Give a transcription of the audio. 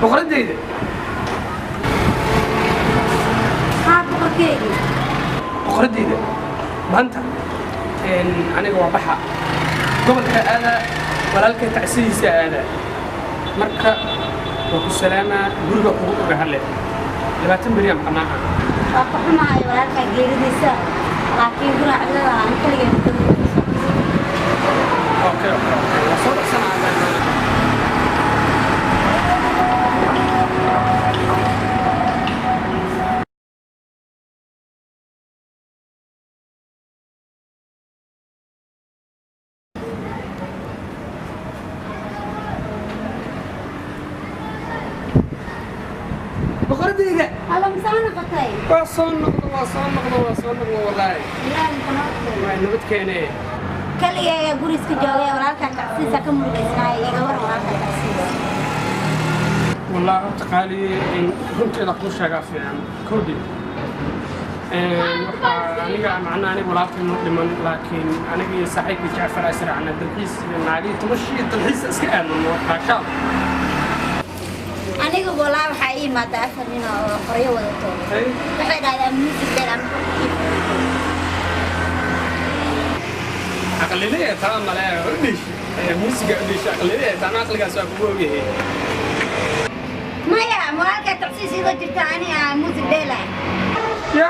boqoradeyda ها بقركيدي boqoradeyda maanta aniga waa baxa gobolka aada walaalkay tacsidiisa aada marka waa ku salaamaa guriga kugu oga hadle 20 milyan qanaaca وقفنا هاي ولكن جيريديسا لكن قرا عددا عن كل جيد اوكي صوت سنة بقردية هذا مسانا قطعي وصل والله لا متناقض ما نبت كيني كل يا قريس كجوية ولكن تحسيسا كم مرقسنا يقور ولكن تحسيسا والله تقالي إن كنت إذا قلت شغا في كودي aniga macna aniga walaalkay noo dhiman laakiin aniga saaxiibkii Jaafar Asra ana dalxiis naali tumashi dalxiis iska aadno qaasha aniga walaa waxa ii maada afar nin oo qoryo wadato waxay dhaadaan music deeran aqalliye taa mala udhish musiga udhish aqalliye taa aqligaas waa kugu ogeeyay maya walaalka tacsiis ida jirta aniga music deelan ya